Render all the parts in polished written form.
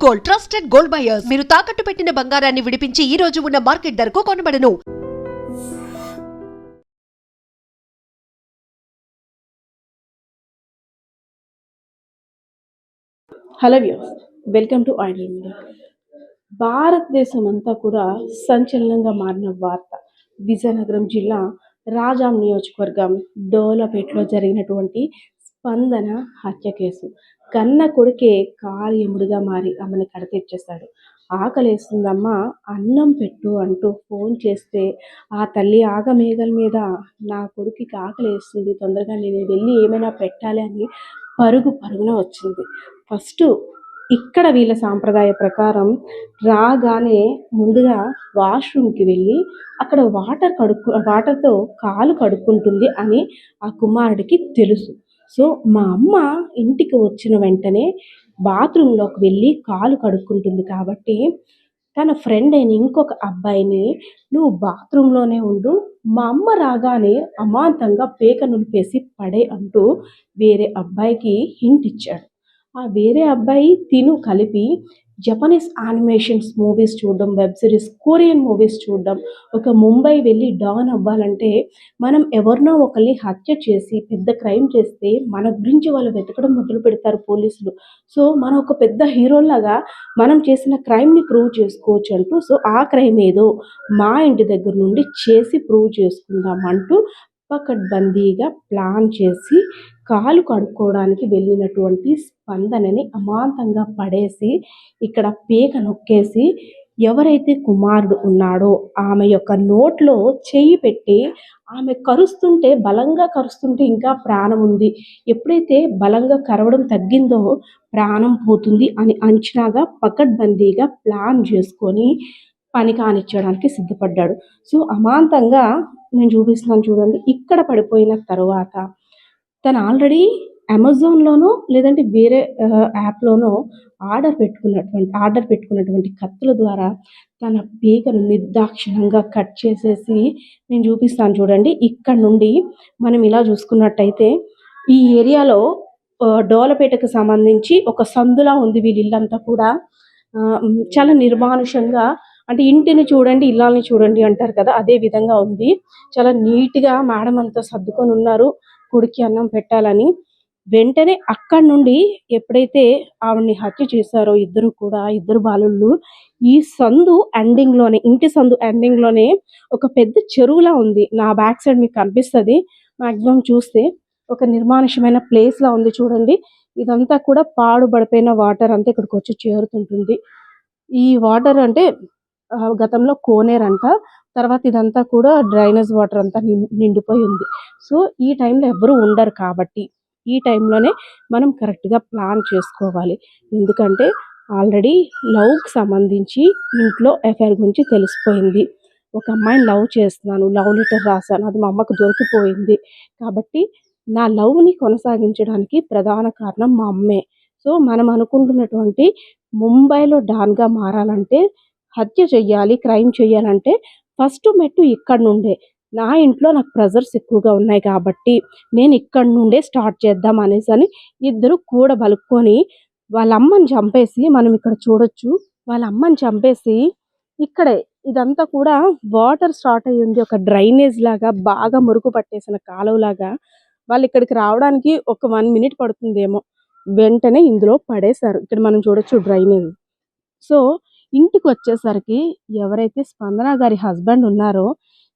Gold, trusted gold buyers. మీరు తాకట్టు పెట్టిన బంగారాన్ని విడిపించి ఈ రోజు ఉన్న మార్కెట్ ధరకు కొనబడను. Hello viewers, welcome to Ideal Media. భారతదేశం అంతా కూడా సంచలనంగా మారిన వార్త. విజయనగరం జిల్లా రాజాం నియోజకవర్గం డోలపేటలో జరిగినటువంటి స్పందన హత్య కేసు. కన్న కొడుకే కార్యముడిగా మారి అమ్మని కడతీర్చేశాడు. ఆకలేస్తుందమ్మా, అన్నం పెట్టు అంటూ ఫోన్ చేస్తే ఆ తల్లి ఆగమేఘల మీద నా కొడుకుకి ఆకలేస్తుంది, తొందరగా నేను వెళ్ళి ఏమైనా పెట్టాలి అని పరుగున వచ్చింది. ఫస్ట్ ఇక్కడ వీళ్ళ సాంప్రదాయ ప్రకారం రాగానే ముందుగా వాష్రూమ్కి వెళ్ళి అక్కడ వాటర్తో కాలు కడుక్కుంటుంది అని ఆ కుమారుడికి తెలుసు. సో మా అమ్మ ఇంటికి వచ్చిన వెంటనే బాత్రూంలోకి వెళ్ళి కాలు కడుక్కుంటుంది కాబట్టి తన ఫ్రెండ్ అయిన ఇంకొక అబ్బాయిని, నువ్వు బాత్రూంలోనే ఉండు, మా అమ్మ రాగానే అమాంతంగా పేక నులిపేసి పడే అంటూ వేరే అబ్బాయికి హింట్ ఇచ్చాడు. ఆ వేరే అబ్బాయి తిను కలిపి జపనీస్ యానిమేషన్స్ మూవీస్ చూడడం, వెబ్ సిరీస్, కొరియన్ మూవీస్ చూడడం. ఒక ముంబై వెళ్ళి డాన్ అవ్వాలంటే మనం ఎవరినో ఒకరిని హత్య చేసి పెద్ద క్రైమ్ చేస్తే మన గురించి వాళ్ళు వెతకడం మొదలు పెడతారు పోలీసులు. సో మనం ఒక పెద్ద హీరోలాగా మనం చేసిన క్రైమ్ని ప్రూవ్ చేసుకోవచ్చు అంటూ, సో ఆ క్రైమ్ ఏదో మా ఇంటి దగ్గర నుండి చేసి ప్రూవ్ చేసుకుందాం అంటూ పకడ్బందీగా ప్లాన్ చేసి కాలు కడుక్కోవడానికి వెళ్ళినటువంటి స్పందనని అమాంతంగా పడేసి ఇక్కడ పీక నొక్కేసి ఎవరైతే కుమారుడు ఉన్నాడో ఆమె యొక్క నోట్లో చెయ్యి పెట్టి ఆమె బలంగా కరుస్తుంటే ఇంకా ప్రాణం ఉంది, ఎప్పుడైతే బలంగా కరవడం తగ్గిందో ప్రాణం పోతుంది అని అంచనాగా పకడ్బందీగా ప్లాన్ చేసుకొని పని కానిచ్చడానికి సిద్ధపడ్డాడు. సో అమాంతంగా నేను చూపిస్తున్నాను చూడండి. ఇక్కడ పడిపోయిన తర్వాత తను ఆల్రెడీ అమెజాన్లోనో లేదంటే వేరే యాప్లోనో ఆర్డర్ పెట్టుకున్నటువంటి కత్తుల ద్వారా తన పీకను నిర్దాక్షిణంగా కట్ చేసేసి నేను చూపిస్తాను చూడండి. ఇక్కడ నుండి మనం ఇలా చూసుకున్నట్టయితే ఈ ఏరియాలో డోలపేటకు సంబంధించి ఒక సందులా ఉంది. వీళ్ళ ఇల్లంతా కూడా చాలా నిర్మానుషంగా, అంటే ఇంటిని చూడండి ఇల్లాలని చూడండి అంటారు కదా, అదే విధంగా ఉంది. చాలా నీట్గా మేడం అంతా సర్దుకొని ఉన్నారు కొడుక్కి అన్నం పెట్టాలని. వెంటనే అక్కడి నుండి ఎప్పుడైతే ఆవిడ్ని హత్య చేశారో ఇద్దరు బాలుళ్ళు, ఈ ఇంటి సందు ఎండింగ్లోనే ఒక పెద్ద చెరువులా ఉంది. నా బ్యాక్ సైడ్ మీకు కనిపిస్తుంది మ్యాక్సిమం చూస్తే. ఒక నిర్మానుషమైన ప్లేస్లా ఉంది చూడండి. ఇదంతా కూడా పాడుబడిపోయిన వాటర్ అంతా ఇక్కడికి వచ్చి చేరుతుంటుంది. ఈ వాటర్ అంటే గతంలో కోనేరంట, తర్వాత ఇదంతా కూడా డ్రైనేజ్ వాటర్ అంతా నిండిపోయి ఉంది. సో ఈ టైంలో ఎవరు ఉండరు కాబట్టి ఈ టైంలోనే మనం కరెక్ట్గా ప్లాన్ చేసుకోవాలి. ఎందుకంటే ఆల్రెడీ లవ్కి సంబంధించి ఇంట్లో ఎఫ్ఐఆర్ గురించి తెలిసిపోయింది. ఒక అమ్మాయిని లవ్ చేస్తున్నాను, లవ్ లెటర్ రాశాను, అది మా అమ్మకు దొరికిపోయింది. కాబట్టి నా లవ్ని కొనసాగించడానికి ప్రధాన కారణం మా అమ్మే. సో మనం అనుకుంటున్నటువంటి ముంబైలో డాన్గా మారాలంటే, హత్య చెయ్యాలి, క్రైమ్ చెయ్యాలంటే ఫస్ట్ మెట్టు ఇక్కడ నుండే. నా ఇంట్లో నాకు ప్రెజర్స్ ఎక్కువగా ఉన్నాయి కాబట్టి నేను ఇక్కడి నుండే స్టార్ట్ చేద్దాం అనేసి అని ఇద్దరు కూడబలుక్కొని వాళ్ళ అమ్మని చంపేసి, మనం ఇక్కడ చూడొచ్చు, వాళ్ళ అమ్మని చంపేసి ఇక్కడే ఇదంతా కూడా వాటర్ స్టార్ట్ అయ్యి ఉంది. ఒక డ్రైనేజ్ లాగా బాగా మురుగు పట్టేసిన కాలువలాగా. వాళ్ళు ఇక్కడికి రావడానికి ఒక 1 minute పడుతుందేమో. వెంటనే ఇందులో పడేశారు. ఇక్కడ మనం చూడొచ్చు డ్రైనేజ్. సో ఇంటికి వచ్చేసరికి ఎవరైతే స్పందన గారి హస్బెండ్ ఉన్నారో,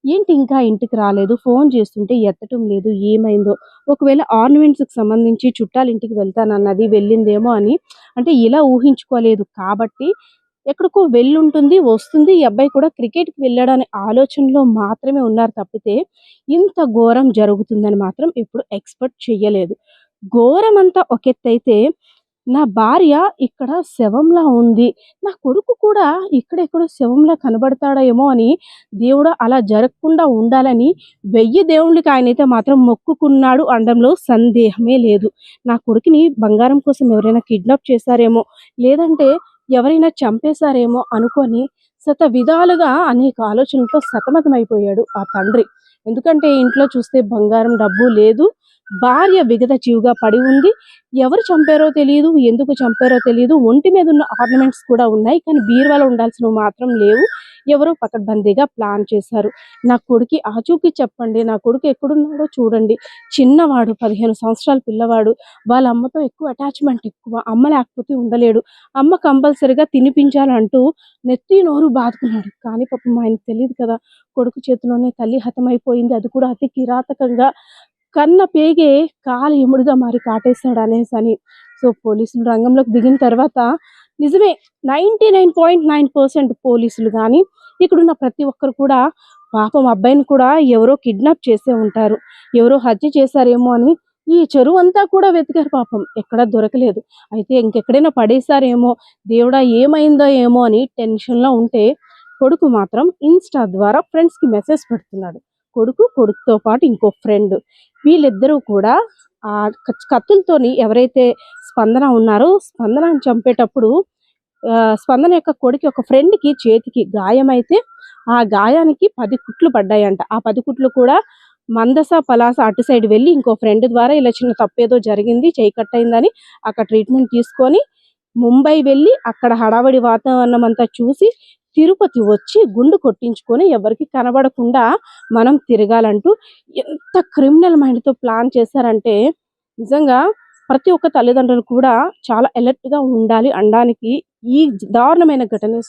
ఏంటి ఇంకా ఇంటికి రాలేదు, ఫోన్ చేస్తుంటే ఎత్తటం లేదు, ఏమైందో, ఒకవేళ ఆర్నమెంట్స్కి సంబంధించి చుట్టాల ఇంటికి వెళ్తానన్నది వెళ్ళిందేమో అని అంటే ఇలా ఊహించుకోలేదు. కాబట్టి ఎక్కడికో వెళ్ళుంటుంది, వస్తుంది. ఈ అబ్బాయి కూడా క్రికెట్కి వెళ్ళాడనే ఆలోచనలో మాత్రమే ఉన్నారు తప్పితే ఇంత ఘోరం జరుగుతుందని మాత్రం ఎప్పుడు ఎక్స్పెక్ట్ చెయ్యలేదు. ఘోరం అంతా ఒక ఎత్తైతే, నా భార్య ఇక్కడ శవంలా ఉంది, నా కొడుకు కూడా ఇక్కడెక్కడో శవంలా కనబడతాడేమో అని దేవుడు అలా జరగకుండా ఉండాలని 1000 దేవుళ్ళకి ఆయనైతే మాత్రం మొక్కుకున్నాడు అనడంలో సందేహమే లేదు. నా కొడుకుని బంగారం కోసం ఎవరైనా కిడ్నాప్ చేశారేమో, లేదంటే ఎవరైనా చంపేశారేమో అనుకొని విధాలుగా అనేక ఆలోచనలతో సతమతమైపోయాడు ఆ తండ్రి. ఎందుకంటే ఇంట్లో చూస్తే బంగారం డబ్బు లేదు, భార్య విగత జీవుగా పడి ఉంది. ఎవరు చంపారో తెలియదు, ఎందుకు చంపారో తెలియదు. ఒంటి మీద ఉన్న ఆర్నమెంట్స్ కూడా ఉన్నాయి, కానీ బీరువాలో ఉండాల్సినవి మాత్రం లేవు. ఎవరో పకడ్బందీగా ప్లాన్ చేశారు. నా కొడుకు ఆచూకీ చెప్పండి, నా కొడుకు ఎక్కడున్నాడో చూడండి. చిన్నవాడు, 15 సంవత్సరాల పిల్లవాడు. వాళ్ళ అమ్మతో ఎక్కువ అటాచ్మెంట్ ఎక్కువ. అమ్మ లేకపోతే ఉండలేడు. అమ్మ కంపల్సరీగా తినిపించాలంటూ నెత్తి నోరు బాదుకున్నాడు. కానీ పాపం ఆయనకు తెలియదు కదా, కొడుకు చేతిలోనే తల్లి హతమైపోయింది, అది కూడా అతి కిరాతకంగా. కన్న పేగే కాలి ఎముడుగా మారి కాటేశాడు అనేసని. సో పోలీసులు రంగంలోకి దిగిన తర్వాత నిజమే, 99.9% పోలీసులు కానీ ఇక్కడున్న ప్రతి ఒక్కరు కూడా పాపం అబ్బాయిని కూడా ఎవరో కిడ్నాప్ చేసే ఉంటారు, ఎవరో హత్య చేశారేమో అని ఈ చెరువు అంతా కూడా వెతికారు. పాపం ఎక్కడా దొరకలేదు. అయితే ఇంకెక్కడైనా పడేశారేమో, దేవుడా ఏమైందో ఏమో అని టెన్షన్లో ఉంటే కొడుకు మాత్రం ఇన్స్టా ద్వారా ఫ్రెండ్స్కి మెసేజ్ పెడుతున్నాడు. కొడుకుతో పాటు ఇంకో ఫ్రెండ్, వీళ్ళిద్దరూ కూడా ఆ కత్తులతోని ఎవరైతే స్పందన ఉన్నారో స్పందనని చంపేటప్పుడు స్పందన యొక్క కొడుకు ఒక ఫ్రెండ్కి చేతికి గాయమైతే ఆ గాయానికి 10 కుట్లు పడ్డాయంట. ఆ 10 కుట్లు కూడా మందస పలాస అటు సైడ్ వెళ్ళి ఇంకో ఫ్రెండ్ ద్వారా ఇలా చిన్న తప్పేదో జరిగింది, చేయి కట్ అయిందని అక్కడ ట్రీట్మెంట్ తీసుకొని ముంబై వెళ్ళి అక్కడ హడావడి వాతావరణం అంతా చూసి తిరుపతి వచ్చి గుండు కొట్టించుకొని ఎవరికి కనబడకుండా మనం తిరగాలంటూ ఎంత క్రిమినల్ మైండ్తో ప్లాన్ చేశారంటే నిజంగా ప్రతి ఒక్క తల్లిదండ్రులు కూడా చాలా అలర్ట్గా ఉండాలి అనడానికి ఈ దారుణమైన ఘటన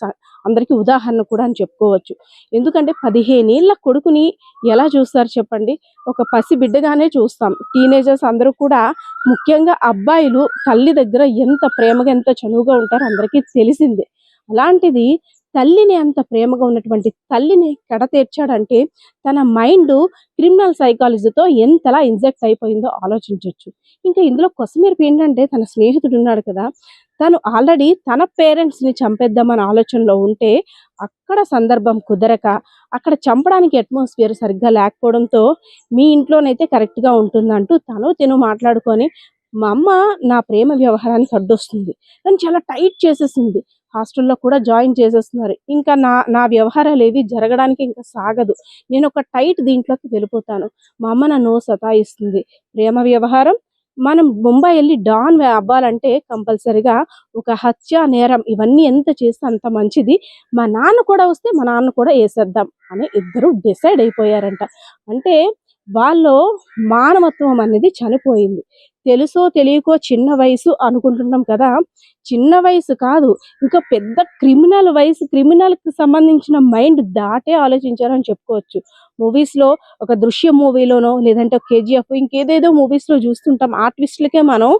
అందరికీ ఉదాహరణ కూడా అని చెప్పుకోవచ్చు. ఎందుకంటే 15 ఏళ్ల కొడుకుని ఎలా చూస్తారు చెప్పండి? ఒక పసి బిడ్డగానే చూస్తాం. టీనేజర్స్ అందరూ కూడా, ముఖ్యంగా అబ్బాయిలు తల్లి దగ్గర ఎంత ప్రేమగా ఎంత చనువుగా ఉంటారో అందరికీ తెలిసిందే. అలాంటిది తల్లిని అంత ప్రేమగా ఉన్నటువంటి తల్లిని కడతేర్చాడంటే తన మైండ్ క్రిమినల్ సైకాలజీతో ఎంతలా ఇంజెక్ట్ అయిపోయిందో ఆలోచించవచ్చు. ఇంకా ఇందులో కొసమెరుపు ఏంటంటే తన స్నేహితుడు ఉన్నాడు కదా, తను ఆల్రెడీ తన పేరెంట్స్ని చంపేద్దామని ఆలోచనలో ఉంటే అక్కడ సందర్భం కుదరక అక్కడ చంపడానికి అట్మాస్ఫియర్ సరిగ్గా లేకపోవడంతో మీ ఇంట్లోనైతే కరెక్ట్గా ఉంటుందంటూ తిను మాట్లాడుకొని మా అమ్మ నా ప్రేమ వ్యవహారానికి అడ్డొస్తుంది, నన్ను చాలా టైట్ చేసేసింది, హాస్టల్లో కూడా జాయిన్ చేసేస్తున్నారు, ఇంకా నా వ్యవహారాలు ఏవి జరగడానికి ఇంకా సాగదు, నేను ఒక టైట్ దీంట్లోకి వెళ్ళిపోతాను, మా అమ్మ నన్ను సతాయిస్తుంది, ప్రేమ వ్యవహారం, మనం ముంబై వెళ్ళి డాన్ అవ్వాలంటే కంపల్సరిగా ఒక హత్య నేరం ఇవన్నీ ఎంత చేస్తే అంత మంచిది, మా నాన్న కూడా వస్తే మా నాన్న కూడా వేసేద్దాం అని ఇద్దరు డిసైడ్ అయిపోయారంట. అంటే వాళ్ళు మానవత్వం అనేది చనిపోయింది. తెలుసో తెలియకో చిన్న వయసు అనుకుంటున్నాం కదా, చిన్న వయసు కాదు, ఇంకా పెద్ద క్రిమినల్కి సంబంధించిన మైండ్ దాటే ఆలోచించారని చెప్పుకోవచ్చు. మూవీస్లో ఒక దృశ్యం మూవీలోనో లేదంటే కేజీఎఫ్ ఇంకేదేదో మూవీస్లో చూస్తుంటాం, ఆ ట్విస్ట్లకే మనం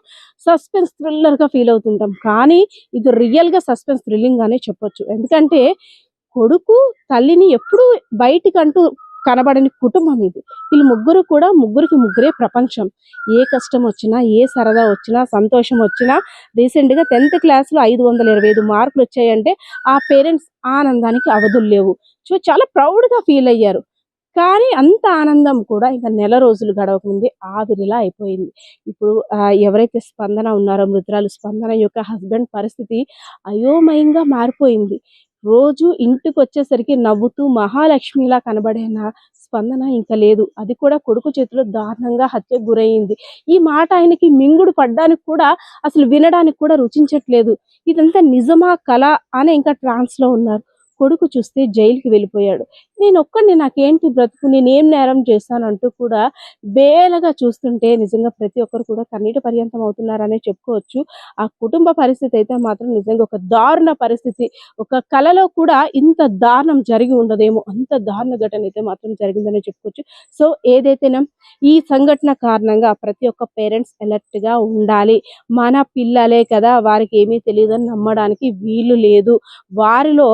సస్పెన్స్ థ్రిల్లర్గా ఫీల్ అవుతుంటాం. కానీ ఇది రియల్గా సస్పెన్స్ థ్రిల్లింగ్ అనే చెప్పొచ్చు. ఎందుకంటే కొడుకు తల్లిని ఎప్పుడూ బయటికంటూ కనబడని కుటుంబం ఇది. వీళ్ళు ముగ్గురికి ముగ్గురే ప్రపంచం. ఏ కష్టం వచ్చినా, ఏ సరదా వచ్చినా, సంతోషం వచ్చినా, రీసెంట్గా 10th క్లాస్లో 525 మార్కులు వచ్చాయంటే ఆ పేరెంట్స్ ఆనందానికి అవధులు లేవు. సో చాలా ప్రౌడ్గా ఫీల్ అయ్యారు. కానీ అంత ఆనందం కూడా ఇక నెల రోజులు గడవకముందే ఆవిరిలా అయిపోయింది. ఇప్పుడు ఎవరైతే స్పందన ఉన్నారో మృతురాలు స్పందన యొక్క హస్బెండ్ పరిస్థితి అయోమయంగా మారిపోయింది. రోజు ఇంటికొచ్చేసరికి నవ్వుతూ మహాలక్ష్మిలా కనబడిన స్పందన ఇంకా లేదు. అది కూడా కొడుకు చేతిలో దారుణంగా హత్యకు గురయింది. ఈ మాట ఆయనకి మింగుడు పడ్డానికి కూడా, అసలు వినడానికి కూడా రుచించట్లేదు. ఇదంతా నిజమా కళ అని ఇంకా ట్రాన్స్లో ఉన్నారు. కొడుకు చూస్తే జైలుకి వెళ్ళిపోయాడు. నేనొక్కడిని, నాకేంటి బ్రతుకు, నేనేం నేరం చేశానంటూ కూడా బేలగా చూస్తుంటే నిజంగా ప్రతి ఒక్కరు కూడా కన్నీటి పర్యంతం అవుతున్నారనే చెప్పుకోవచ్చు. ఆ కుటుంబ పరిస్థితి అయితే మాత్రం నిజంగా ఒక దారుణ పరిస్థితి. ఒక కళలో కూడా ఇంత దారుణం జరిగి ఉండదేమో, అంత దారుణ ఘటన అయితే మాత్రం జరిగిందనే చెప్పుకోవచ్చు. సో ఏదైతేనే ఈ సంఘటన కారణంగా ప్రతి ఒక్క పేరెంట్స్ అలర్ట్గా ఉండాలి. మన పిల్లలే కదా, వారికి ఏమీ తెలియదని నమ్మడానికి వీలు లేదు. వారిలో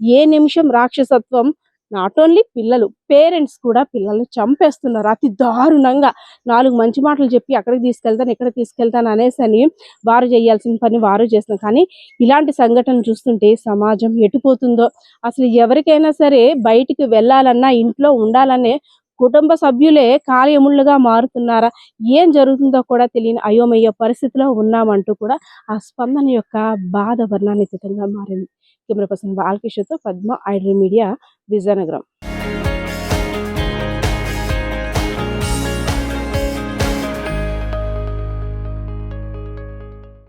ఏ నిమిషం రాక్షసత్వం, నాట్ ఓన్లీ పిల్లలు, పేరెంట్స్ కూడా పిల్లల్ని చంపేస్తున్నారు అతి దారుణంగా. 4 మంచి మాటలు చెప్పి అక్కడికి తీసుకెళ్తాను, ఎక్కడికి తీసుకెళ్తాను అనేసని వారు చేయాల్సిన పని వారు చేస్తున్నారు. కానీ ఇలాంటి సంఘటనలు చూస్తుంటే సమాజం ఎటుపోతుందో, అసలు ఎవరికైనా సరే బయటికి వెళ్ళాలన్నా, ఇంట్లో ఉండాలనే కుటుంబ సభ్యులే కార్యముళ్ళుగా మారుతున్నారా, ఏం జరుగుతుందో కూడా తెలియని అయోమయ పరిస్థితిలో ఉన్నామంటూ కూడా ఆ స్పందన యొక్క బాధ వర్ణాతీతంగా మారింది. కెమెరా పర్సన్ బాలకృష్ణతో పద్మ, ఐడ్రీ మీడియా, విజయనగరం.